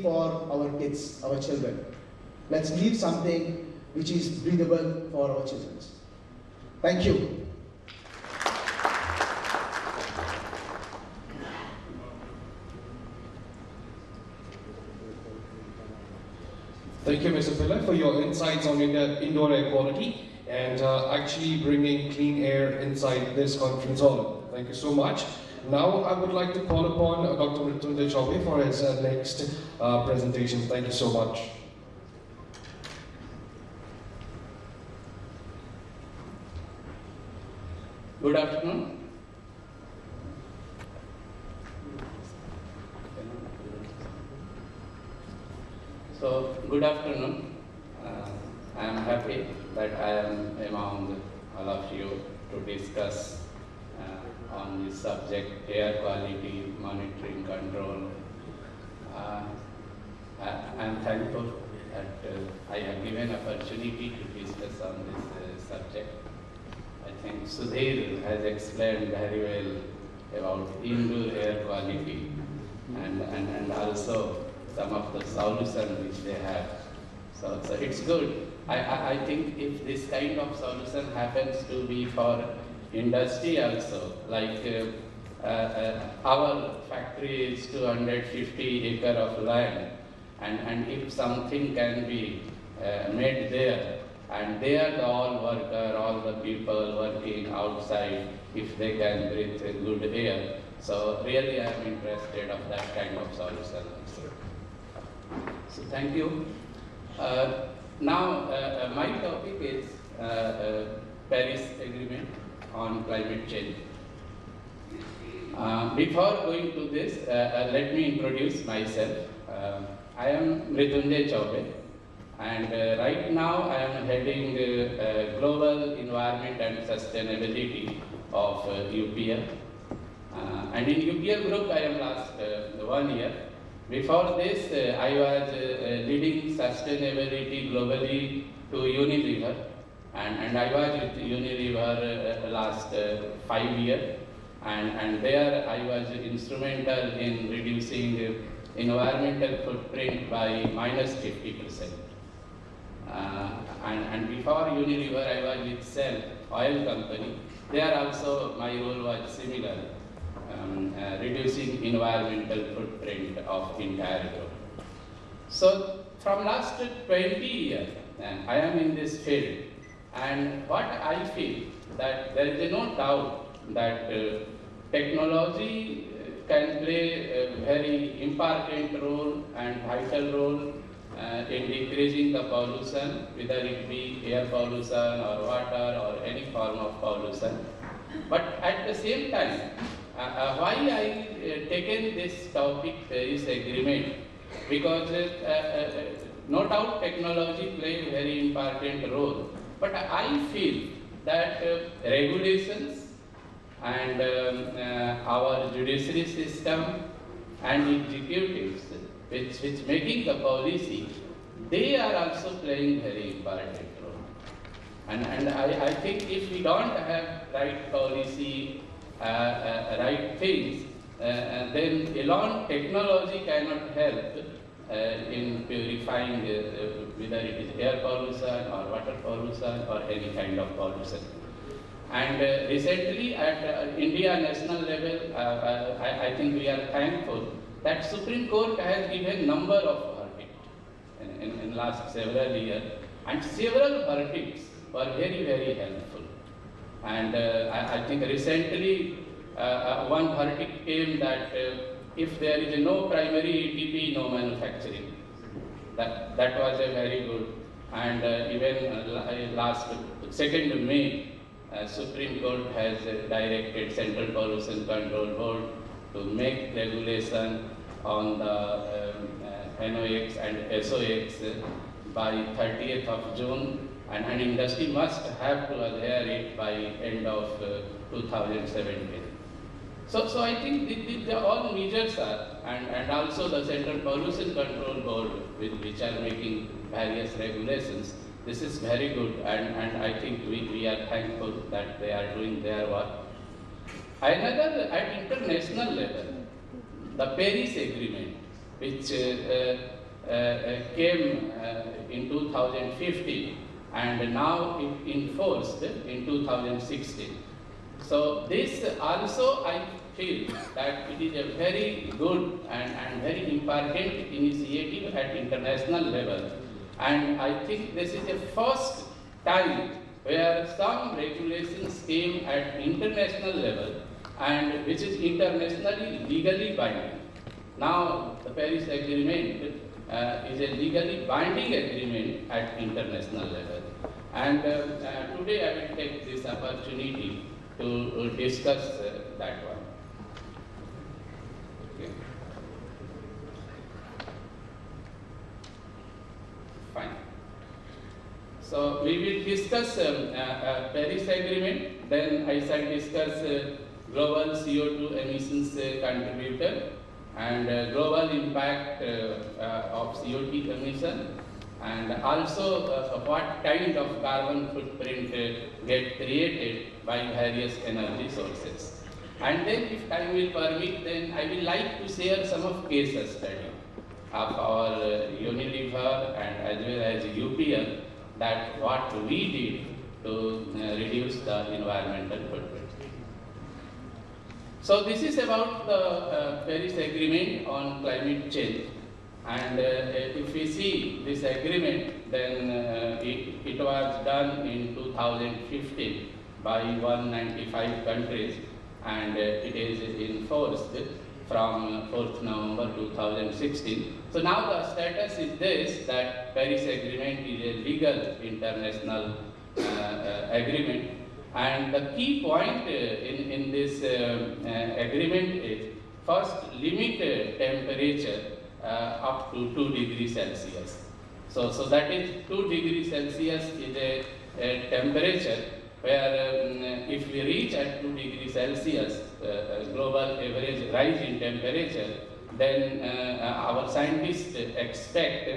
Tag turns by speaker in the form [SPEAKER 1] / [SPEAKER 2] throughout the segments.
[SPEAKER 1] for our kids, our children. Let's leave something which is breathable for our children. Thank you.
[SPEAKER 2] Thank you, Mr. Pillai, for your insights on indoor air quality and actually bringing clean air inside this conference hall. Thank you so much. Now, I would like to call upon Dr. Mritunjay Chaubey for his next presentation. Thank you so much.
[SPEAKER 3] Good afternoon. So, good afternoon. I am happy that I am among all of you to discuss on this subject, air quality monitoring control. I am thankful that I am given opportunity to discuss on this subject. I think Sudhir has explained very well about indoor air quality and also some of the solutions which they have. So it's good. I think if this kind of solution happens to be for industry also, like our factory is 250 acre of land, and if something can be made there, and they are all worker, all the people working outside, if they can breathe good air. So really I am interested of that kind of solution also. So thank you. Now my topic is Paris Agreement on climate change. Before going to this, let me introduce myself. I am Mritunjay Chaubey, and right now I am heading Global Environment and Sustainability of UPL. And in UPL group I am last 1 year. Before this, I was leading sustainability globally to Unilever, and I was with Unilever last 5 years, and there I was instrumental in reducing environmental footprint by -50%. And before Unilever, I was with Shell oil company. There also my role was similar. Reducing environmental footprint of entire group. So from last 20 years, I am in this field, and what I feel that there is no doubt that technology can play a very important role and vital role in decreasing the pollution, whether it be air pollution or water or any form of pollution. But at the same time, why I taken this topic, Paris Agreement, because no doubt technology play a very important role, but I feel that regulations and our judiciary system and executives, which making the policy, they are also playing very important role. And I think if we don't have right policy, right things, then alone technology cannot help in purifying whether it is air pollution or water pollution or any kind of pollution. And recently at India national level, I think we are thankful that Supreme Court has given number of verdicts in last several years, and several verdicts were very, very helpful. And I think recently one verdict came that if there is no primary ETP, no manufacturing. That was a very good. And even last 2nd May, Supreme Court has directed Central Pollution Control Board to make regulation on the NOx and SOx by 30th of June, and industry must have to adhere it by end of 2017. So I think the all measures are, and also the Central Pollution Control Board, which are making various regulations. This is very good, and I think we are thankful that they are doing their work. Another, at international level, the Paris Agreement. which came in 2015 and now it enforced in 2016. So this also I feel that it is a very good and very important initiative at international level. And I think this is the first time where some regulations came at international level and which is internationally legally binding. Now the Paris Agreement is a legally binding agreement at international level. And today I will take this opportunity to discuss that one. Okay. Fine. So we will discuss Paris Agreement, then I shall discuss global CO2 emissions contributor and global impact of CO2 emission, and also what kind of carbon footprint get created by various energy sources. And then if time will permit, then I will like to share some of case study of our Unilever and as well as UPL, that what we did to reduce the environmental footprint. So this is about the Paris Agreement on climate change. And if we see this agreement, then it was done in 2015 by 195 countries, and it is enforced from 4th November 2016. So now the status is this, that Paris Agreement is a legal international agreement. And the key point in this agreement is first limit temperature up to 2 degrees Celsius. So that is 2 degrees Celsius is a temperature where if we reach at 2 degrees Celsius, global average rise in temperature, then our scientists expect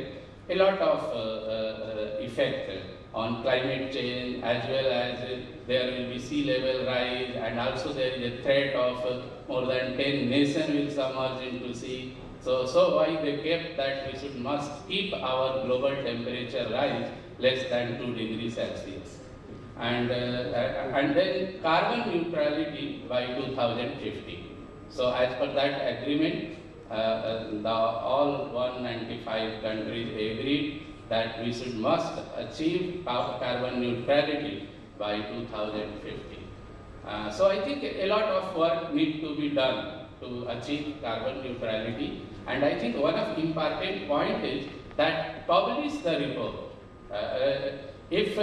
[SPEAKER 3] a lot of effect on climate change, as well as there will be sea level rise, and also there is a threat of more than 10 nations will submerge into sea. So why they kept that we must keep our global temperature rise less than 2 degrees Celsius. And then carbon neutrality by 2050. So as per that agreement, all 195 countries agreed that we must achieve carbon neutrality by 2050. So I think a lot of work needs to be done to achieve carbon neutrality, and I think one of important point is that publish the report. If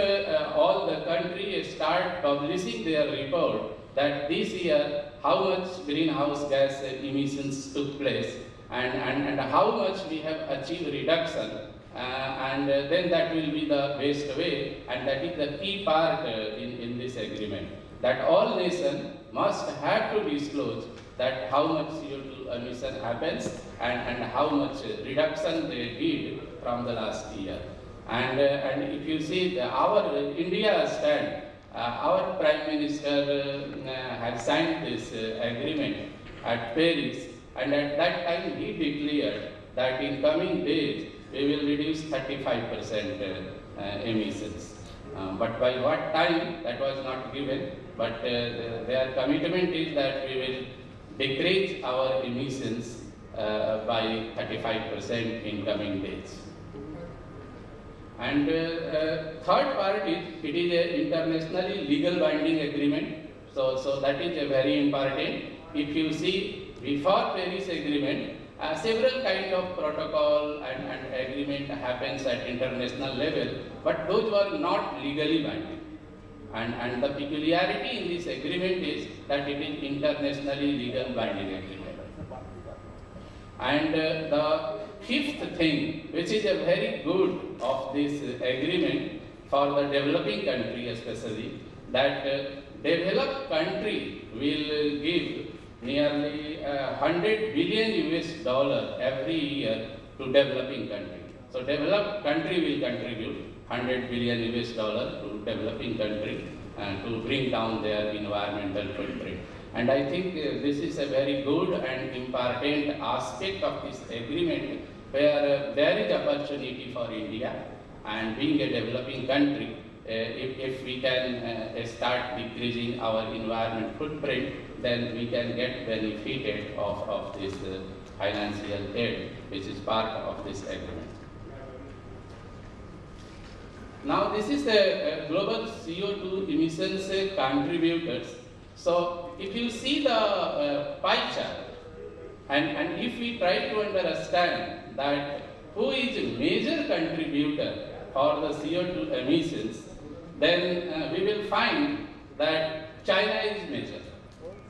[SPEAKER 3] all the countries start publishing their report that this year how much greenhouse gas emissions took place and how much we have achieved reduction, and then that will be the best way, and that is the key part in this agreement, that all nations must have to disclose that how much CO2 emission happens and how much reduction they did from the last year. And if you see our India stand, our Prime Minister has signed this agreement at Paris, and at that time he declared that in coming days we will reduce 35% emissions. But by what time, that was not given, but their commitment is that we will decrease our emissions by 35% in coming days. And third part is, it is an internationally legal binding agreement. So that is a very important. If you see, before Paris Agreement, several kind of protocol and agreement happens at international level, but those were not legally binding. And the peculiarity in this agreement is that it is internationally legal binding agreement. And the fifth thing, which is a very good of this agreement for the developing country especially, that developed country will give nearly $100 billion US every year to developing country. So developed country will contribute $100 billion US to developing country and to bring down their environmental footprint. And I think this is a very good and important aspect of this agreement, where there is opportunity for India, and being a developing country, if we can start decreasing our environment footprint, then we can get benefited of this financial aid, which is part of this agreement. Now this is the global CO2 emissions contributors. So if you see the pie chart, and if we try to understand that who is a major contributor for the CO2 emissions, then we will find that China is major.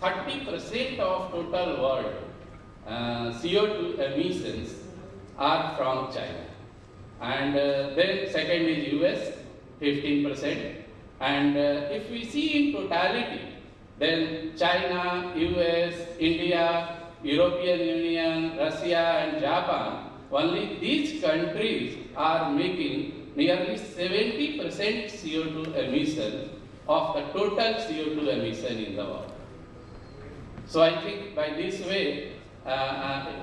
[SPEAKER 3] 30% of total world CO2 emissions are from China. And then second is US, 15%. And if we see in totality, then China, US, India, European Union, Russia and Japan, only these countries are making nearly 70% CO2 emission of the total CO2 emission in the world. So I think by this way,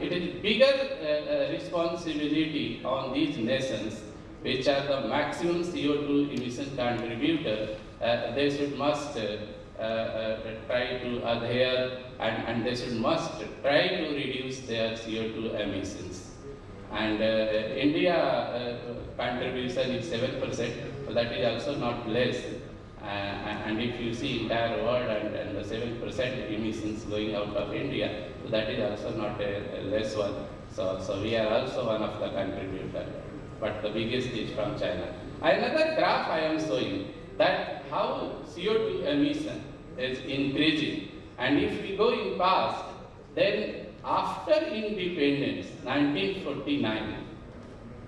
[SPEAKER 3] it is bigger responsibility on these nations which are the maximum CO2 emission contributor. They should must try to adhere, and they should must try to reduce their CO2 emissions. And India contribution is 7%, so that is also not less. And if you see entire world and the 7% emissions going out of India, so that is also not a less one. So we are also one of the contributors, but the biggest is from China. Another graph I am showing that how CO2 emission is increasing, and if we go in past, then after independence, 1949,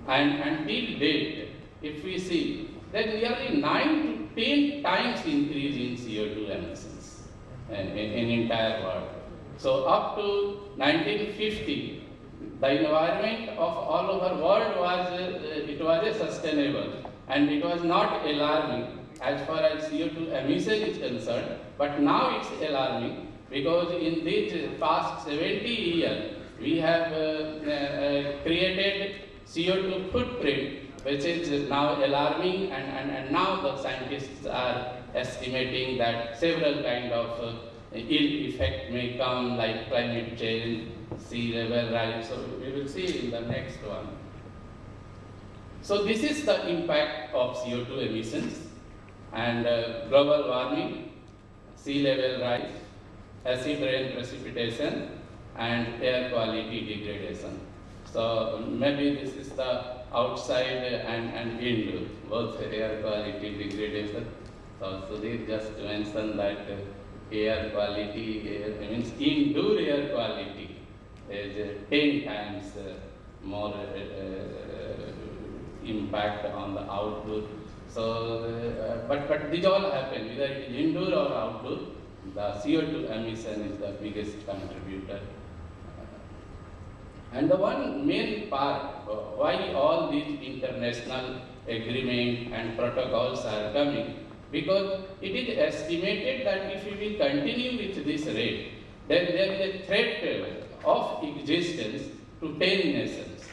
[SPEAKER 3] and until date, if we see, then nearly 9 to 10 times increase in CO2 emissions in entire world. So up to 1950, the environment of all over world was it was a sustainable, and it was not alarming as far as CO2 emission is concerned. But now it's alarming, because in these past 70 years we have created CO2 footprint, which is now alarming, and now the scientists are estimating that several kind of ill effect may come, like climate change, sea level rise. So we will see in the next one. So this is the impact of CO2 emissions, and global warming, sea level rise, acid rain precipitation, and air quality degradation. So maybe this is the outside and indoor, both air quality degradation. So they just mentioned that air quality, means indoor air quality is 10 times more impact on the outdoor. So, but these all happen, whether it is indoor or outdoor, the CO2 emission is the biggest contributor. And the one main part why all these international agreements and protocols are coming, because it is estimated that if we will continue with this rate, then there is a threat of existence to 10 nations,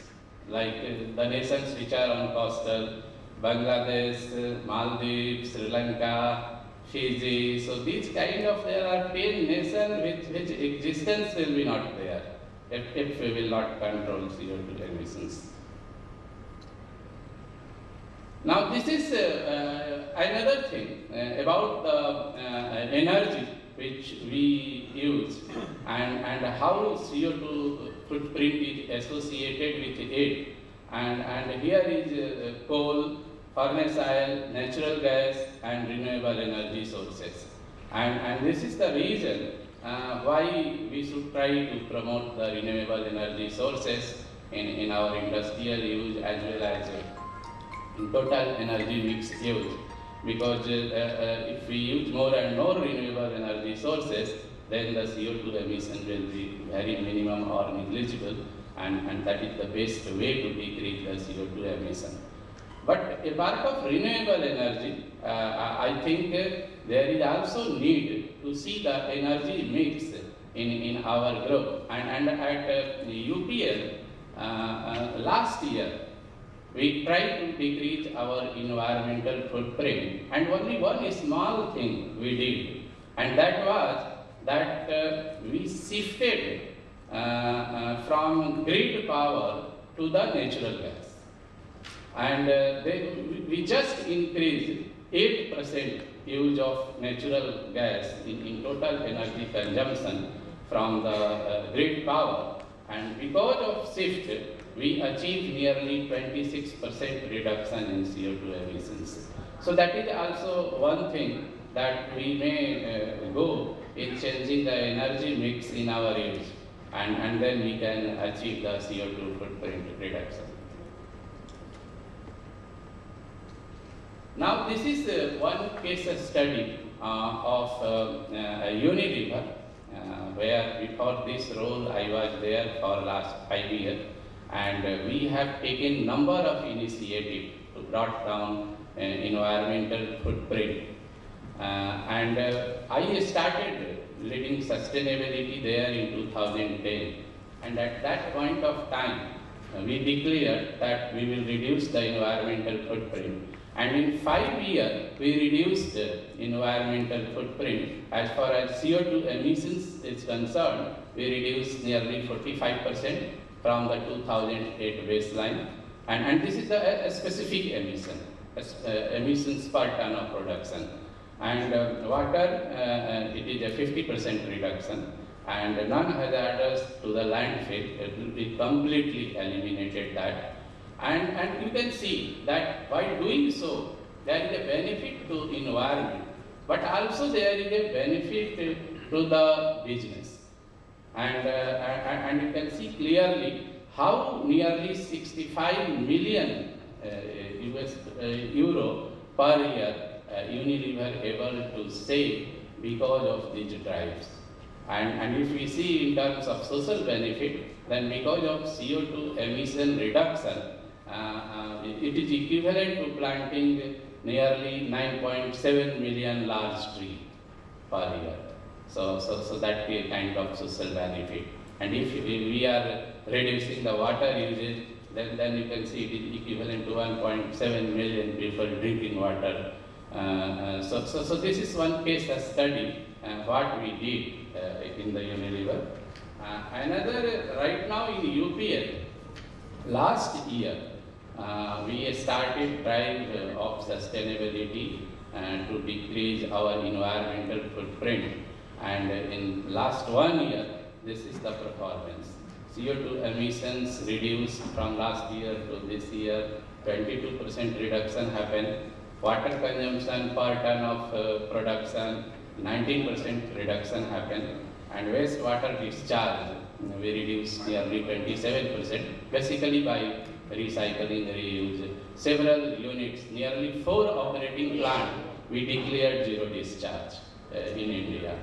[SPEAKER 3] like the nations which are on coastal, Bangladesh, Maldives, Sri Lanka, Fiji. So these kind of, there are 10 nations which existence will be not there if we will not control CO2 emissions. Now this is another thing about the energy which we use, and how CO2 footprint is associated with it. And here is coal, furnace oil, natural gas, and renewable energy sources. And this is the reason why we should try to promote the renewable energy sources in our industrial use, as well as in total energy mix use. Because if we use more and more renewable energy sources, then the CO2 emission will be very minimum or negligible, and that is the best way to decrease the CO2 emission. But a part of renewable energy, I think there is also need to see the energy mix in our group. And at UPL last year, we tried to decrease our environmental footprint, and only one small thing we did, and that was that we shifted from grid power to the natural gas. And we just increased 8% use of natural gas in total energy consumption from the grid power. And because of shift, we achieved nearly 26% reduction in CO2 emissions. So that is also one thing that we may go in changing the energy mix in our use, and then we can achieve the CO2 footprint reduction. Now this is one case study of Unilever, where before this role I was there for last 5 years, and we have taken number of initiatives to brought down environmental footprint. I started leading sustainability there in 2010, and at that point of time we declared that we will reduce the environmental footprint. And in 5 years, we reduced the environmental footprint. As far as CO2 emissions is concerned, we reduced nearly 45% from the 2008 baseline. And this is a specific emission, emissions per ton of production. And water, it is a 50% reduction. And non-hazardous to the landfill, it will be completely eliminated that. And you can see that by doing so, there is a benefit to environment, but also there is a benefit to the business. And you can see clearly how nearly 65 million euro per year Unilever able to save because of these drives. And if we see in terms of social benefit, then because of CO2 emission reduction, it is equivalent to planting nearly 9.7 million large trees per year. So that is a kind of social benefit. And if we are reducing the water usage, then you can see it is equivalent to 1.7 million people drinking water. So this is one case study what we did in the Unilever. Another, right now in UPL, last year, we started drive of sustainability to decrease our environmental footprint. And in last 1 year, this is the performance. CO2 emissions reduced from last year to this year, 22% reduction happened. Water consumption per ton of production, 19% reduction happened. And wastewater discharge, we reduced nearly 27%, basically by recycling, reuse. Several units, nearly 4 operating plants, we declared zero discharge in India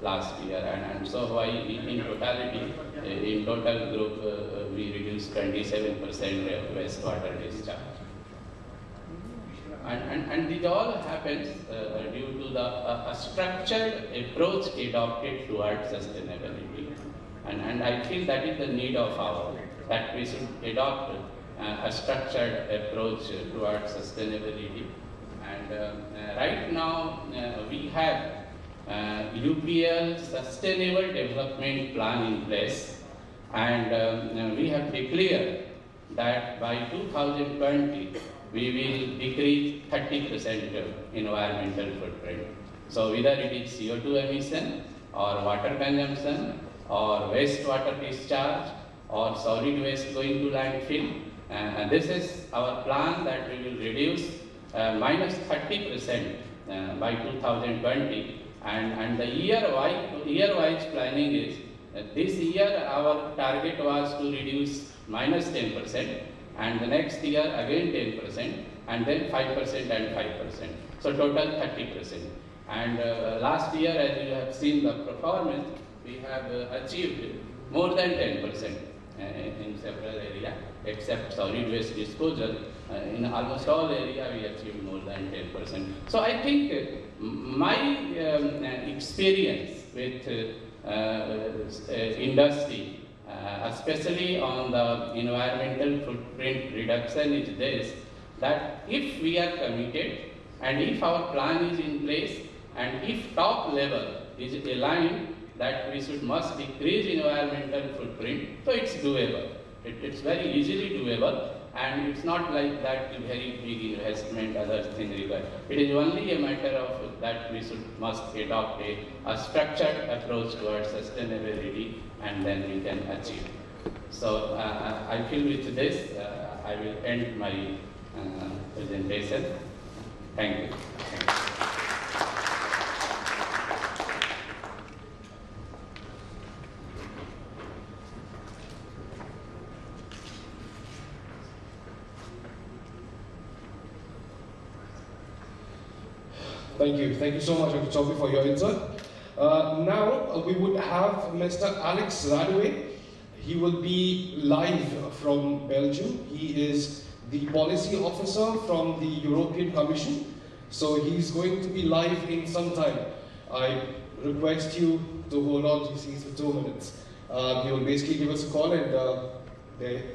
[SPEAKER 3] last year. And so why in totality, in total group, we reduced 27% wastewater discharge. And this all happens due to the structured approach adopted towards sustainability. And I feel that is the need of our, that we should adopt a structured approach towards sustainability. And right now we have UPL Sustainable Development Plan in place, and we have declared that by 2020 we will decrease 30% environmental footprint. So whether it is CO2 emission or water consumption or wastewater discharge or solid waste going to landfill, this is our plan that we will reduce minus 30% by 2020. And the year-wise planning is, this year our target was to reduce minus 10%, and the next year again 10%, and then 5% and 5%. So total 30%. And last year, as you have seen the performance, we have achieved more than 10% in several areas. except solid waste disposal, in almost all area we achieved more than 10%. So I think my experience with industry, especially on the environmental footprint reduction, is this, that if we are committed and if our plan is in place and if top level is aligned that we must decrease environmental footprint, so it's doable. It's very easily doable, and it's not like that very big investment, other things required. It is only a matter of that we must adopt a structured approach towards sustainability, and then we can achieve. So I feel with this, I will end my presentation. Thank you.
[SPEAKER 2] Thank you. Thank you so much, Dr. Chaubey, for your insight. Now we would have Mr. Alex Radway. He will be live from Belgium. He is the policy officer from the European Commission. So he's going to be live in some time. I request you to hold on to your seats for 2 minutes. He will basically give us a call and